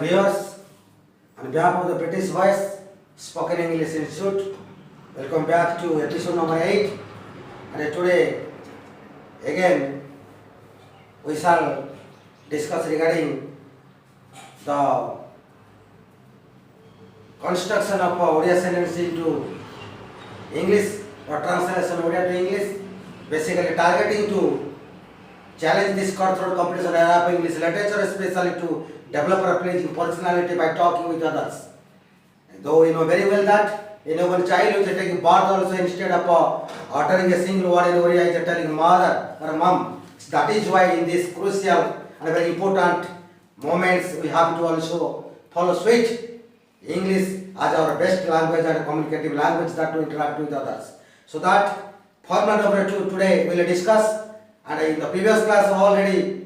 viewers, on behalf of the British Voice Spoken English Institute, welcome back to episode number 8. And today, again, we shall discuss regarding the construction of Odia sentence into English or translation Odia to English, basically targeting to challenge this cutthroat competition era of English literature, especially to develop a pleasing personality by talking with others. Though you know very well that in one child who is taking birth also, instead of uttering a single word in Odia, is telling mother or mom. That is why in this crucial and very important moments we have to also follow switch English as our best language and communicative language that to interact with others. So that formula number 2 today we will discuss, and in the previous class already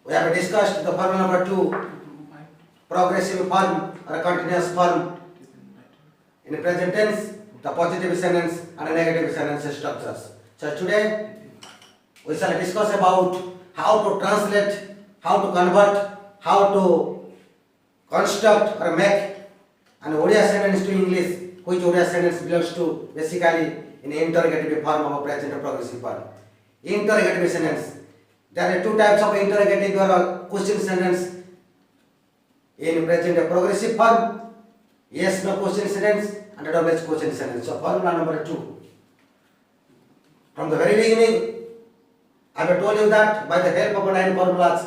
we have discussed the formula number 2, progressive form or continuous form in the present tense, the positive sentence and the negative sentence structures. So today we shall discuss about how to translate, how to convert, how to construct or make an Odia sentence to English, which Odia sentence belongs to basically in interrogative form of a present or progressive form. Interrogative sentence. There are two types of interrogative or question sentence in present or progressive form. Yes, no question sentence and double question sentence. So formula number 2. From the very beginning, I have told you that by the help of 9 formulas,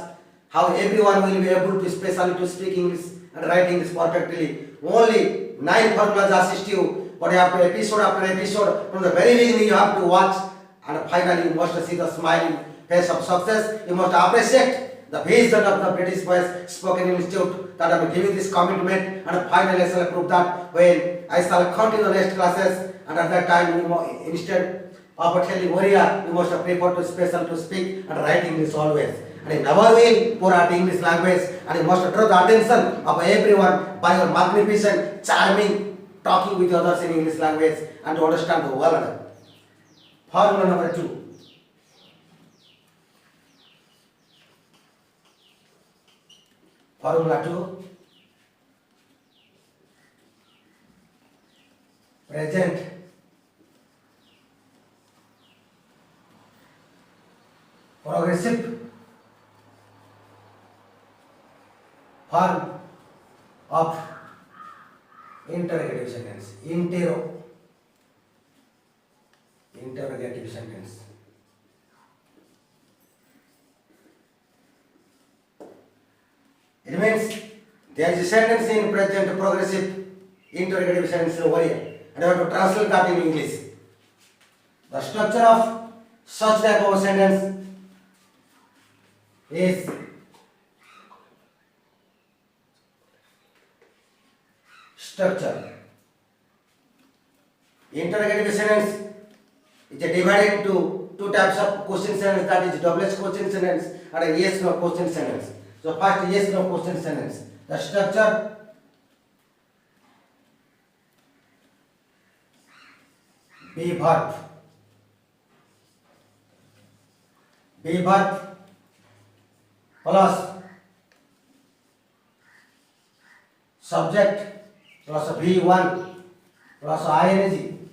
how everyone will be able to especially to speak English and write English perfectly. Only 9 formulas assist you, but after after episode, from the very beginning you have to watch, and finally you must see the smiling face of success. You must appreciate the vision of the British Voice Spoken Institute that I am giving this commitment, and finally I shall prove that when I shall continue the next classes, and at that time instead of telling Odia, you must prefer to special to speak and write English always. And you never will pour out English language, and you must draw the attention of everyone by your magnificent, charming talking with others in English language and to understand the world. Formula number 2. Formula 2. Present progressive form of interrogative sentence. Interrogative sentence. It means there is a sentence in present progressive interrogative sentence over here, and I have to translate that in English. The structure of such type of sentence is structure. Interrogative sentence is divided into 2 types of question sentence, that is double question sentence and a yes no question sentence. So first yes no question sentence. The structure be verb plus subject plus V1 plus ing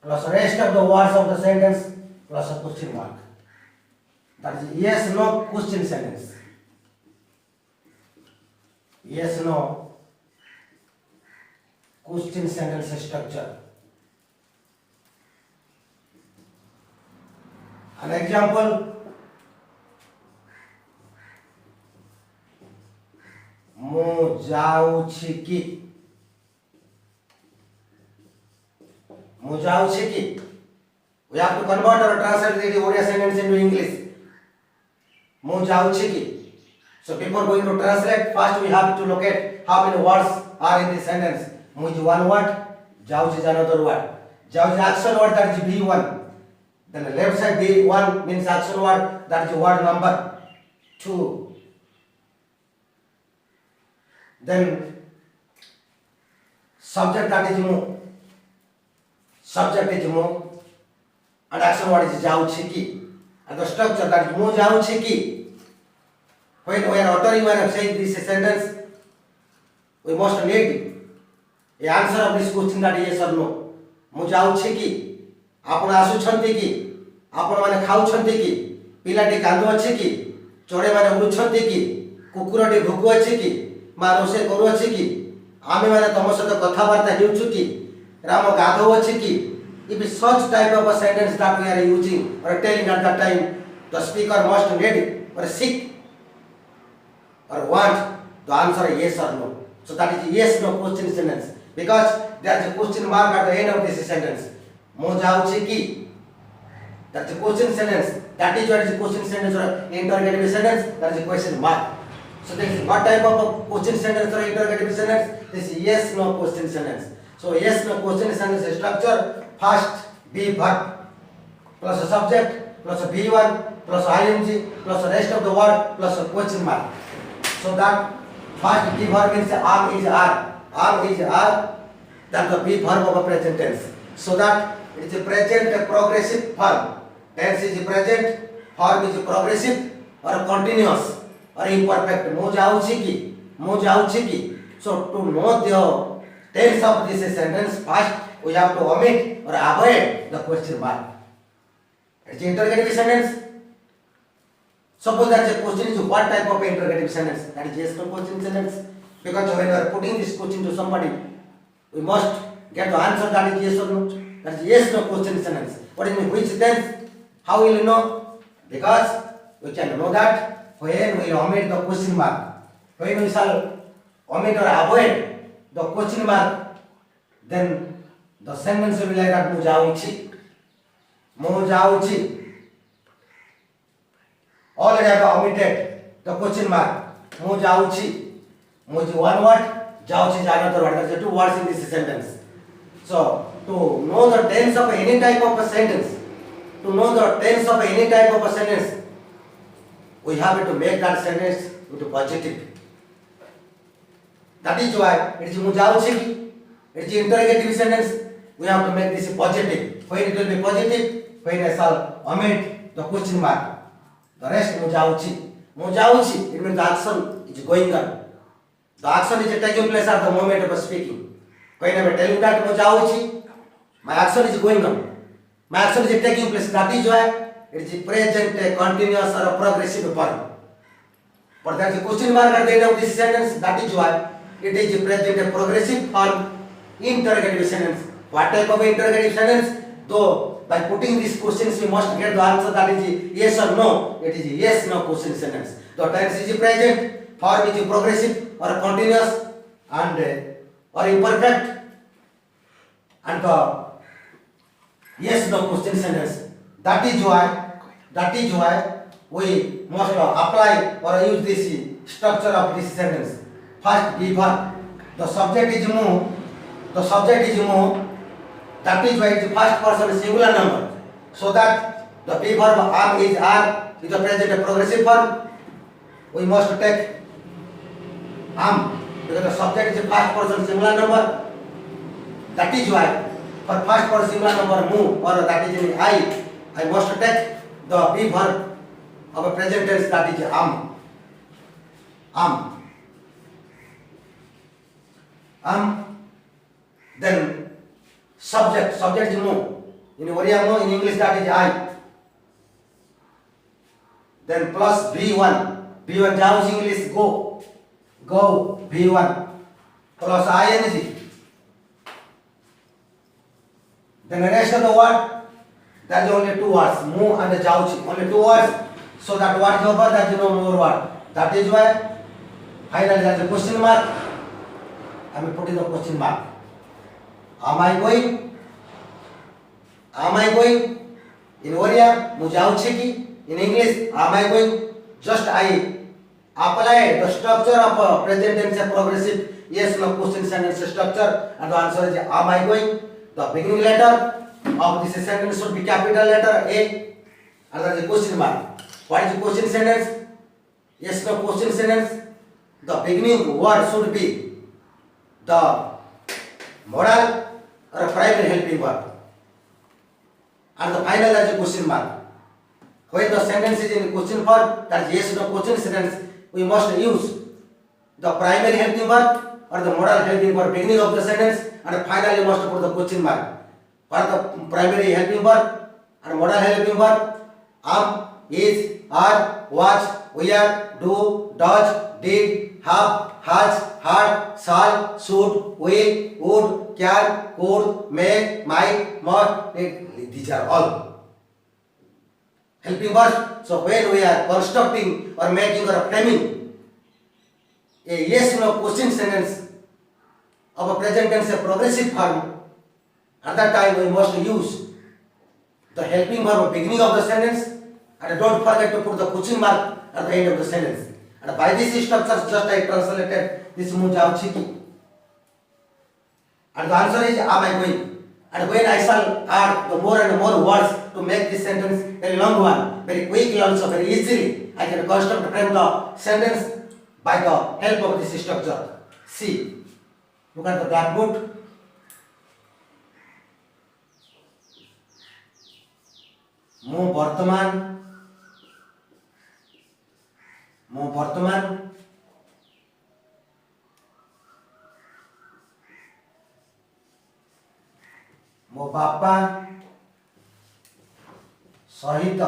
plus rest of the words of the sentence plus a question mark. That is yes no question sentence. Yes no question sentence structure. An example: ମୁଁ ଯାଉଛି କି. ମୁଁ ଯାଉଛି କି. We have to convert or translate the Odia sentence into English. ମୁଁ ଯାଉଛି ki. So before going to translate, first we have to locate how many words are in this sentence. ମୁଁ is one word, ଯାଉଛି is another word. ଯାଉଛି is action word, that is V1. Then the left side V1 means action word, that is word number 2. Then subject, that is mu. Subject is mu, and action word is ଯାଉଛି କି. And the structure, that is ମୁଁ ଯାଉଛି କି. When we are uttering, we are saying this sentence, we must need a answer of this question that yes or no. ମୁଁ ଯାଉଛି କି ଆପଣ ଆସୁଛନ୍ତି କି ଆପଣ ମାନେ ଖାଉଛନ୍ତି କି ପିଲାଟି କାନ୍ଦୁଅଛି କି ଚଢ଼େଇ ମାନେ ଉଡୁଛନ୍ତି କି କୁକୁରଟି ଭୁକୁଅଛି କି ମା ରୋଷେଇ କରୁଅଛି କି ଆମେ ମାନେ ତମ ସହିତ କଥାବାର୍ତ୍ତା ହେଉଛୁ କି ରାମ ଗାଧୋଉଅଛି କି if such type of a sentence that we are using or telling at that time the speaker must need or seek or want the answer yes or no. So that is yes no question sentence because there is a question mark at the end of this sentence. Mo jauchi ki. That is a question sentence. That is what is a question sentence or interrogative sentence. That is a question mark. So this is what type of a question sentence or interrogative sentence? This is yes no question sentence. So yes no question sentence structure first be verb plus a subject plus a V1 plus ing plus the rest of the word plus a question mark. So that first be verb means am is are that the be verb of a present tense. So that it is a present progressive verb. Tense is present, verb is progressive or continuous or imperfect. Mo jauchi ki. So to know the tense of this sentence, first we have to omit or avoid the question mark. It's interrogative sentence. Suppose that the question is what type of interrogative sentence? That is yes no question sentence. Because when we are putting this question to somebody, we must get the answer that is yes or no. That is yes no question sentence. What is in which tense? How will you know? Because we can know that when we omit the question mark. When we shall omit or avoid the question mark, then the sentence will be like that. Mo jauchi. Already I have omitted the question mark. Mo jauchi. Mo is one word, jauchi is another word. There are two words in this sentence. So to know the tense of any type of a sentence, we have to make that sentence into positive. That is why it is mo jauchi. It is interrogative sentence. We have to make this positive. When it will be positive, when I shall omit the question mark. The rest mo jauchi. It means the action is going on. The action is taking place at the moment of speaking. When I tell you that mo jauchi, my action is going on. My action is taking place. That is why it is present, continuous or a progressive verb. But there is a question mark at the end of this sentence. That is why it is present, progressive verb, interrogative sentence. What type of interrogative sentence? Though by putting these questions we must get the answer that is yes or no. It is yes no question sentence. The tense is present, verb is progressive or continuous and or imperfect, and the yes no question sentence. That is why we must apply or use this structure of this sentence. First be verb. The subject is mo. That is why it is first person singular number. So that the be verb am is are is the present progressive verb. We must take am because the subject is a first person singular number. That is why for first person singular number mu or that is in I must take the be verb of a present tense, that is am. Then subject is mo. In Odia mo, in English that is I. Then plus V1 jauchi English go V1 plus ing. Then the rest of the word, that is only two words, mo and jauchi, only two words. So that word is over, that is no more word. That is why finally there is a question mark. I am putting the question mark. Am I going? In Odia, mo jauchi ki. In English, am I going? Just I apply the structure of a present tense and progressive yes no question sentence structure, and the answer is am I going? The beginning letter of this sentence should be capital letter A, and there is a question mark. What is the question sentence? Yes no question sentence. The beginning word should be the modal or a primary helping verb, and the final is a question mark. When the sentence is in question form, that is yes no question sentence. we must use the primary helping verb or the modal helping verb beginning of the sentence, and finally must put the question mark. For the primary helping verb and modal helping verb, am, is, are, was, were, do, does, did, have, has, had, shall, should, will, would, can, could, may, might, must, need. These are all helping verbs. So when we are constructing or making or framing a yes no question sentence of a present tense, a progressive form, at that time we must use the helping verb at beginning of the sentence, and don't forget to put the question mark at the end of the sentence. And by this structure, just I translated this mujauchiki. And the answer is, am I going? And when I shall add the more and more words to make this sentence very long one, very quickly also, very easily, I can construct frame the sentence by the help of this structure. See, look at the blackboard. ମୁଁ ବର୍ତ୍ତମାନ ମୋ ବାପା ସହିତ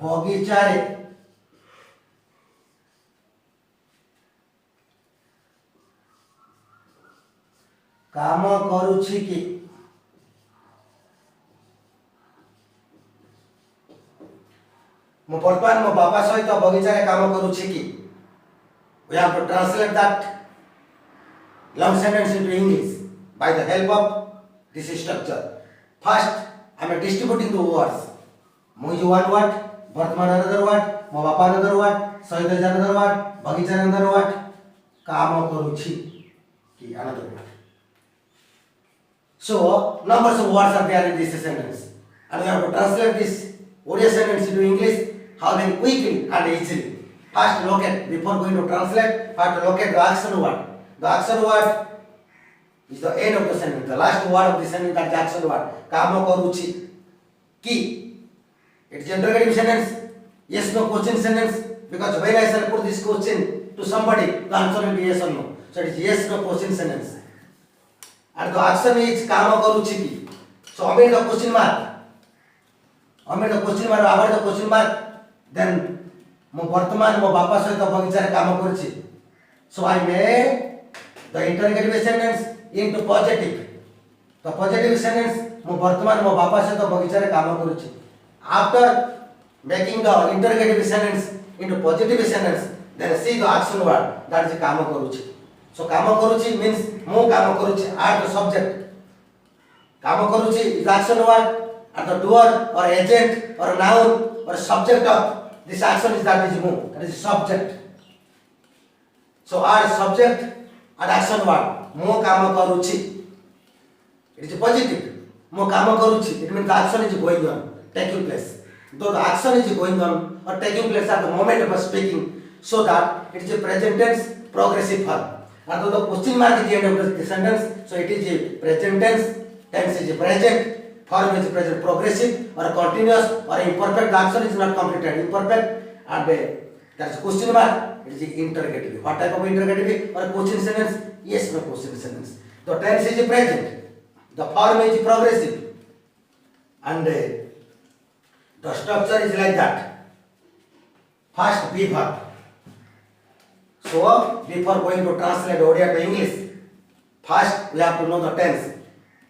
ବଗିଚାରେ काम करूछि कि ମୁଁ ବର୍ତ୍ତମାନ ମୋ ବାପା ସହିତ ବଗିଚାରେ କାମ କରୁଛି କି? We have to translate that long sentence into English by the help of this structure. First, I am distributing the words. ମୁଁ is one word, ବର୍ତ୍ତମାନ another word, ମୋ ବାପା another word, ସହିତ is another word, ବଗିଚା another word, କାମ କରୁଛି କି another word. So, numbers of words are there in this sentence, and we have to translate this Odia sentence into English how very quickly and easily. First, locate, before going to translate, first locate the action word. The action word is the end of the sentence, the last word of the sentence, that is the action word. Kama karuchi. Ki. It is interrogative sentence, yes no question sentence, because when I shall put this question to somebody, the answer will be yes or no. So it is yes no question sentence. And the action is kama karuchi ki. So omit the question mark. Omit the question mark, avoid the question mark. Then ମୁଁ ବର୍ତ୍ତମାନ ମୋ ବାପା ସହିତ ବଗିଚାରେ କାମ କରୁଛି. So I made the interrogative sentence into positive. The positive sentence, ମୁଁ ବର୍ତ୍ତମାନ ମୋ ବାପା ସହିତ ବଗିଚାରେ କାମ କରୁଛି. After making the interrogative sentence into positive sentence, then see the action word, that is କାମ କରୁଛି. So କାମ କରୁଛି means ମୁଁ କାମ କରୁଛି, are the subject. କାମ କରୁଛି is the action word, and the doer or agent or noun or subject of this action is that is mu, that is subject. So are subject and action word, mu kama karuchi. It is positive. Mu kama karuchi, it means the action is going on, taking place. Though the action is going on or taking place at the moment of speaking, so that it is a present tense progressive verb. And though the question mark is the end of the sentence, so it is a present tense, tense is a present, form is present progressive or continuous or imperfect. The action is not completed, imperfect, and there is question mark. It is interrogative. What type of interrogative or question sentence? Yes, no question sentence. The tense is present, the form is progressive, and the structure is like that. First, be verb. So before going to translate Odia to English, first we have to know the tense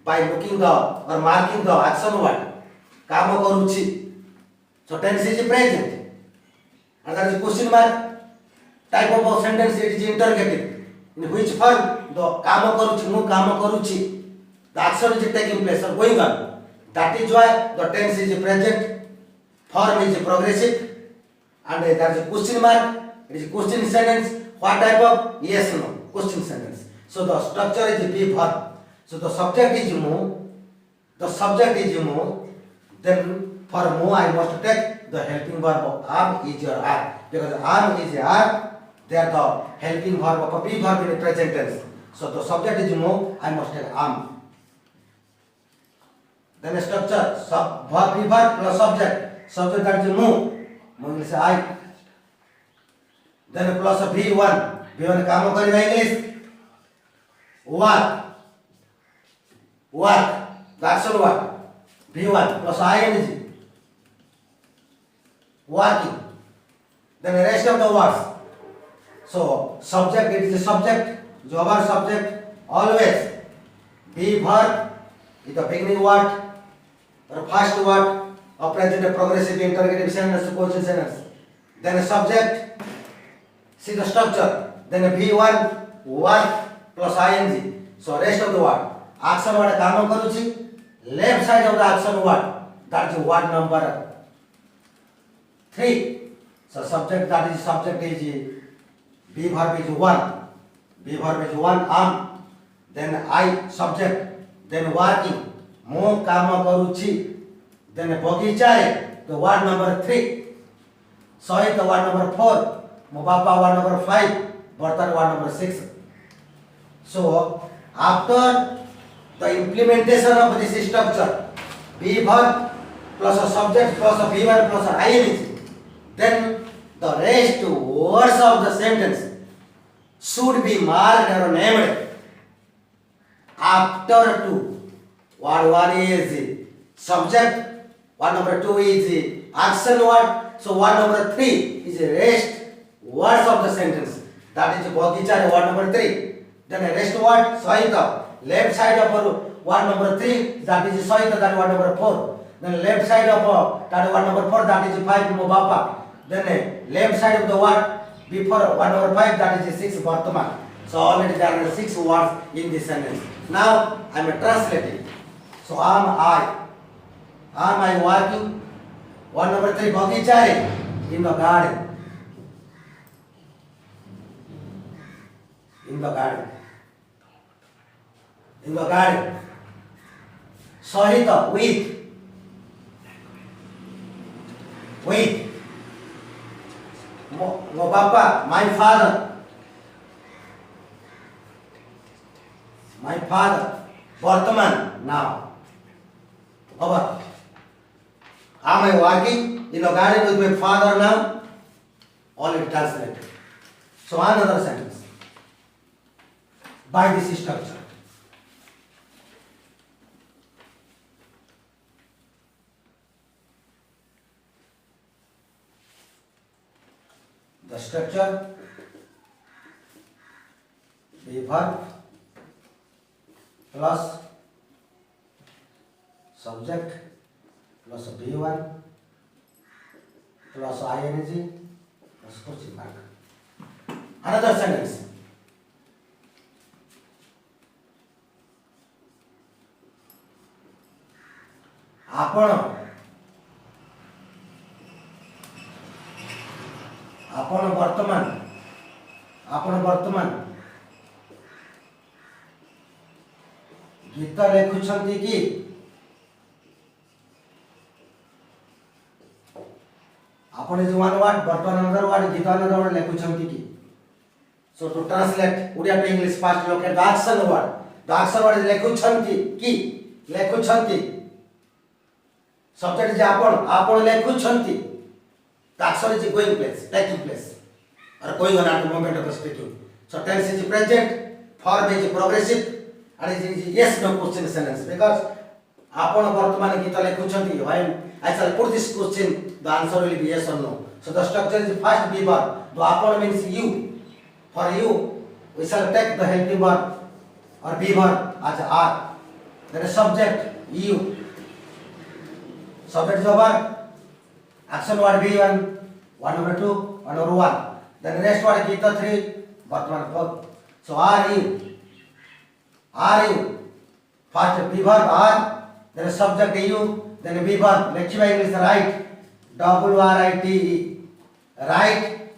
by looking the or marking the action word. Kama karuchi. So tense is present, and there is question mark. Type of sentence, it is interrogative. In which form? The kama karuchi, mu kama karuchi. The action is taking place or going on. That is why the tense is present, form is progressive, and there is a question mark. It is a question sentence. What type of? Yes, no. Question sentence. So the structure is be verb. So the subject is mu. The subject is mu. Then for mu I must take the helping verb of am, is, or are. Because am, is, are, they are the helping verb of a be verb in the present tense. So the subject is mu. I must take am. Then structure verb be verb plus subject. Subject that is move. English I. Then plus V1. V1 काम करेगा English. Work. Work. The action work. V1 plus ing. Working. Then the rest of the words. So subject, it is a subject. Job or subject. Always. Be verb is the beginning word or first word of present progressive interrogative sentence, question sentence. Then a subject. See the structure. Then a V1 work plus ing. So rest of the word. Action word काम करूची. Left side of the action word. That is word number 3. So subject, that is subject is be verb is 1. Be verb is 1 am. Then I subject. Then working. Mo काम करूची. Then बगीचा the word number 3. Soy the word number 4. Mo bapa word number 5. Bartan word number 6. So after the implementation of this structure, be verb plus a subject plus a V1 plus a ing, then the rest words of the sentence should be marked or named after 2. Word 1 is subject, word number 2 is action word, so word number 3 is rest words of the sentence. That is Bogicha word number 3. Then the rest word Sahita. Left side of word number 3, that is Sahita, that is word number 4. Then left side of that word number 4, that is 5 Mubapa. Then left side of the word before word number 5, that is 6 Vartaman. So already there are 6 words in this sentence. Now I am translating. So am I walking? Word number 3, Bagicha in the garden. In the garden. In the garden. Sahita with. Papa, my father, Vartaman now. Over. Am I walking in the garden with my father now? Already translated. So another sentence. By this structure. The structure, be verb plus subject plus B1 plus ing plus question mark. Another sentence. आपण वर्तमान गीत लेखुछंती कि आपण जो one word वर्तमान another word गीत another word लेखुछंती कि. So to translate Odia to English first look at the action word. The action word is लेखुछंती कि. लेखुछंती. Subject is आपण लेखुछंती. The action is going place, taking place, or going on at the moment of speaking. So tense is present, form is progressive, and it is yes no question sentence. Because आपण वर्तमान गीत लेखुछंती, when I shall put this question, the answer will be yes or no. So the structure is first be verb. The आपण means you. For you, we shall take the helping verb or be verb as are. Then a subject you. Subject is a verb. Action word B1, word number 2, word number 1. Then the next word Gita 3, Vartman verb. So are you? Are you? First be verb are, then a subject you, then a be verb. Lecture English right. W-R-I-T-E. Right.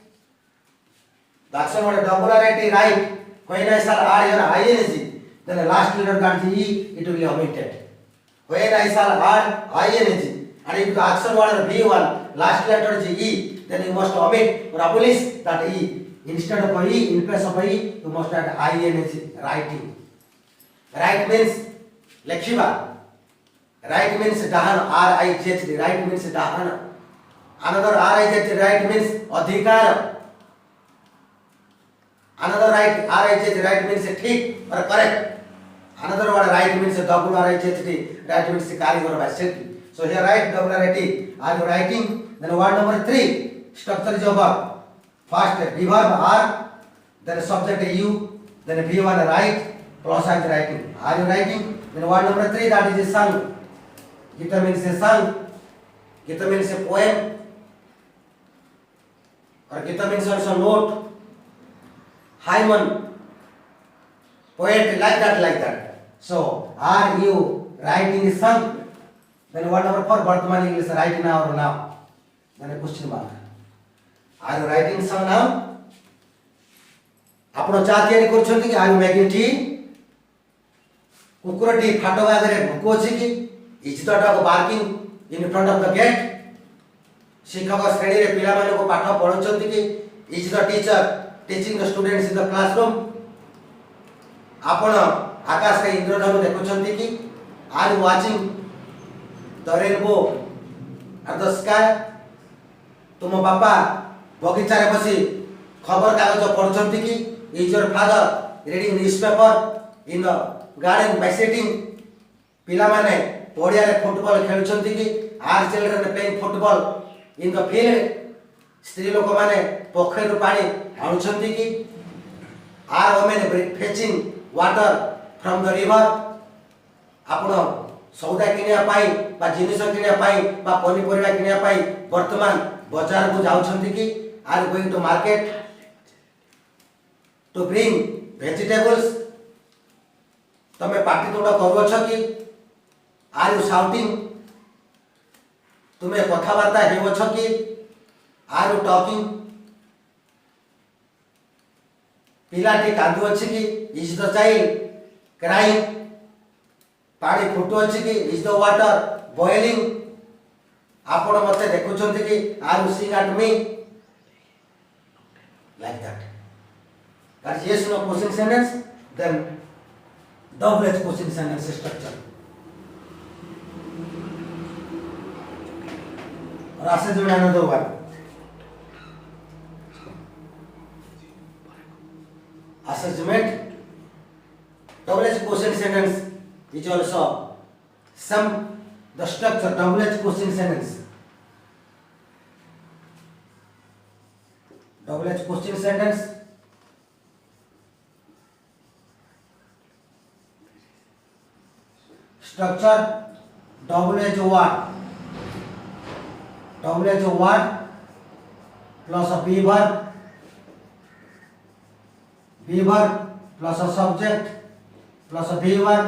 The action word W-R-I-T right. When I shall add your ing, then the last letter that is E, it will be omitted. When I shall add ing, and if the action word B1, last letter is E, then you must omit or abolish that E. Instead of E, in place of E, you must add ing, writing. Right means Lekshiva. Right means dahan, R-I-G-H-T. Right means dahan. Another R-I-G-H-T. Right means adhikar. Another right, R-I-G-H-T. Right means ठीक or correct. Another word right means W-R-I-G-H-T. Right means कारीगर by safety. So here write W-R-I-T. Are you writing? Then word number 3. Structure is over. First reverb R, then subject you, then V1 write, plus I am writing. Are you writing? Then word number 3, that is a song. Gita means a song. Gita means a poem. Or Gita means also note. Hymen. Poet, like that. So, are you writing a song? Then word number 4, Bartman English, write now or now. Then a question mark. Are you writing song now? ଆପଣ ଚା ତିଆରି କରୁଛନ୍ତି କି? Are you making tea? କୁକୁରଟି ଫାଟକ ଆଗରେ ଭୁକୁଅଛି କି? Is the dog barking in front of the gate? ଶିକ୍ଷକ ଶ୍ରେଣୀରେ ପିଲାମାନଙ୍କୁ ପାଠ ପଢ଼ାଉଛନ୍ତି କି? Is the teacher teaching the students in the classroom? ଆପଣ ଆକାଶରେ ଇନ୍ଦ୍ରଧନୁ ଦେଖୁଛନ୍ତି କି? Are you watching the rainbow at the sky? ତୁମ ବାପା ବଗିଚାରେ ବସି ଖବର କାଗଜ ପଢ଼ୁଛନ୍ତି କି? Is your father reading newspaper in the garden by sitting? ପିଲାମାନେ ପଡ଼ିଆରେ ଫୁଟବଲ ଖେଳୁଛନ୍ତି କି? Are children playing football in the field? ସ୍ତ୍ରୀ ଲୋକମାନେ ପୋଖରୀରୁ ପାଣି ଆଣୁଛନ୍ତି କି? Are women fetching water from the river? ଆପଣ ସଉଦା କିଣିବା ପାଇଁ ବା ଜିନିଷ କିଣିବା ପାଇଁ ବା ପନିପରିବା କିଣିବା ପାଇଁ ବର୍ତ୍ତମାନ ବଜାରକୁ ଯାଉଛନ୍ତି କି? Are you going to market to bring vegetables? ତମେ ପାଟିତୁଣ୍ଡ କରୁଅଛ କି? Are you shouting? ତୁମେ କଥାବାର୍ତ୍ତା ହେଉଅଛ କି? Are you talking? ପିଲାଟି କାନ୍ଦୁଅଛି କି? Is the child crying? ପାଣି ଫୁଟୁଅଛି କି? Is the water boiling? ଆପଣ ମୋତେ ଦେଖୁଛନ୍ତି କି? Are you seeing at me? Like that. That is yes or no question sentence. Then double H question sentence structure. और assessment another one. Assessment double H question sentence is also some the structure double H question sentence. Double H question sentence. Structure double H word. Double H word plus a be verb. Be verb plus a subject plus a V1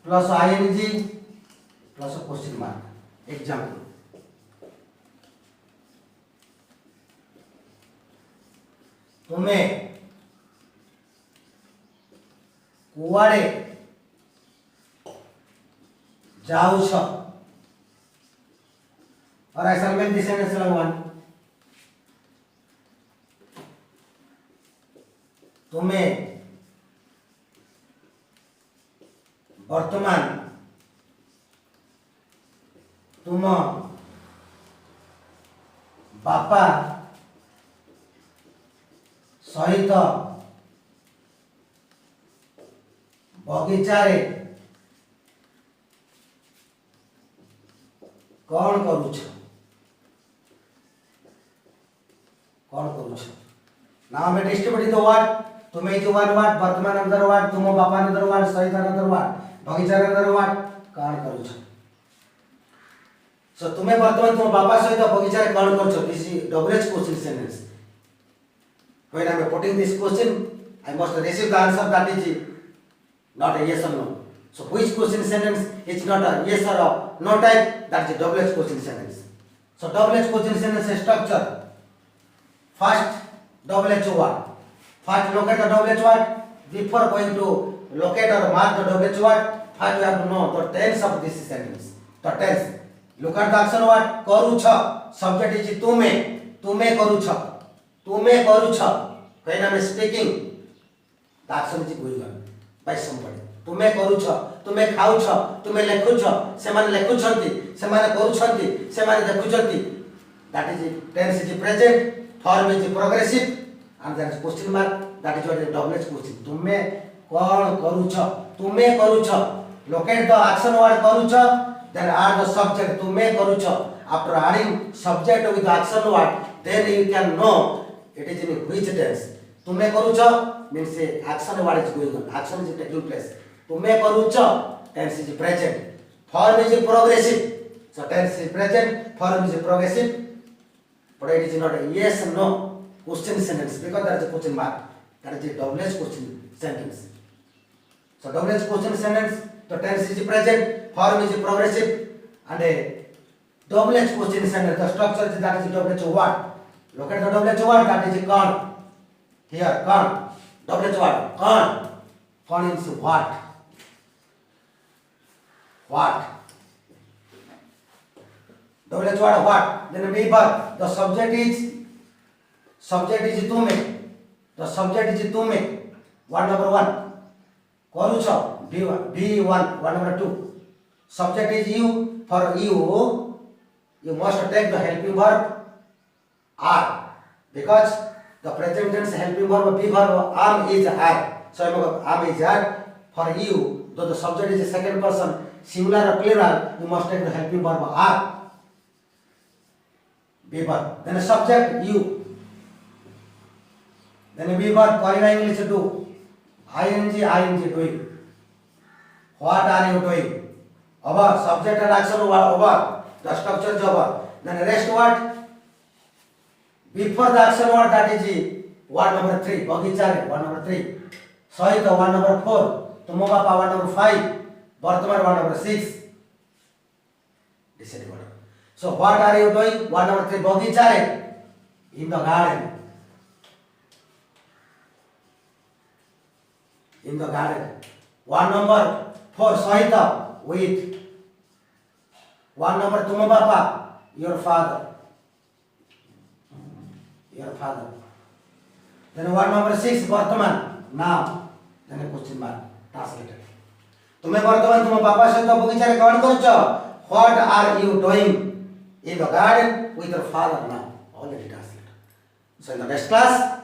plus a ing plus a question mark. Example. ତୁମେ କୁଆଡ଼େ ଯାଉଛ? और assignment this sentence number 1. ତୁମେ ବର୍ତ୍ତମାନ ତୁମ ବାପା ସହିତ ବଗିଚାରେ କ'ଣ କରୁଛ? Now we distribute the word. ତୁମେ is one word, ବର୍ତ୍ତମାନ another word, ତୁମ ବାପା another word, ସହିତ another word, ବଗିଚାରେ another word. କ'ଣ କରୁଛ? So ତୁମେ ବର୍ତ୍ତମାନ ତୁମ ବାପା ସହିତ ବଗିଚାରେ କ'ଣ କରୁଛ? This is double H question sentence. When I am putting this question, I must receive the answer that is not a yes or no. So which question sentence is not a yes or a no type? That is a double H question sentence. So double H question sentence structure. First double H word. First locate the double H word. Before going to locate or mark the double H word, first you have to know the tense of this sentence. The tense. Look at the action word. କରୁଛ. Subject is ତୁମେ. ତୁମେ କରୁଛ. ତୁମେ କରୁଛ. When I am speaking, the action is going on by somebody. तुमे करूछ तुमे खाउछ तुमे लेखुछ सेमाने लेखुछंती सेमाने करूछंती सेमाने देखुछंती that is tense is present form is progressive and there is question mark that is what is double edged question तुमे कोन करूछ तुमे करूछ locate the action word करूछ then add the subject तुमे करूछ after adding subject with the action word then you can know it is in which tense तुमे करूछ means say action word is going on action is taking place तुमे करूछ tense is present form is progressive so tense is present form is progressive but it is not a yes and no question sentence because there is a question mark that is a double edged question sentence so double edged question sentence the tense is present form is progressive and a double edged question sentence the structure is that is double edged word look at the double edged word that is con here con double edged word con means what double edged word what then be verb the subject is तुमे the subject is तुमे word number 1 करूछ b1 word number 2 subject is you for you must take the helping verb are because the present tense helping verb be verb am is are so am is are for you though the subject is a second person singular or plural you must take the helping verb are be verb then the subject you then be verb Korean English do ing doing what are you doing over subject and action over the structure is over then the rest word before the action word that is word number 3 bagichare word number 3 sahita word number 4 tumo bapa word number 5 bartaman word number 6 descending order so what are you doing word number 3 bagichare in the garden word number 4 sahita with word number tumo bapa your father then word number 6 bartaman now then a question mark translated तुमे वर्तमान तुम बापा सहित बगीचारे कौन करूछ what are you doing in the garden with your father now already translated so in the next class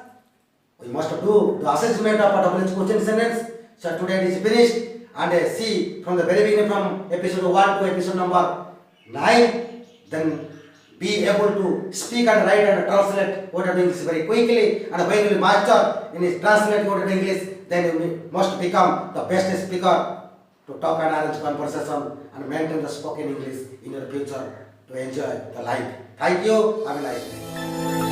we must do the assessment of a double edged question sentence so today it is finished and see from the very beginning from episode 1 to episode number 9 then be able to speak and write and translate word of English very quickly and when you master in translate word of English then you must become the best speaker to talk and arrange conversation and maintain the spoken English in your future to enjoy the life. Thank you. Have a nice day.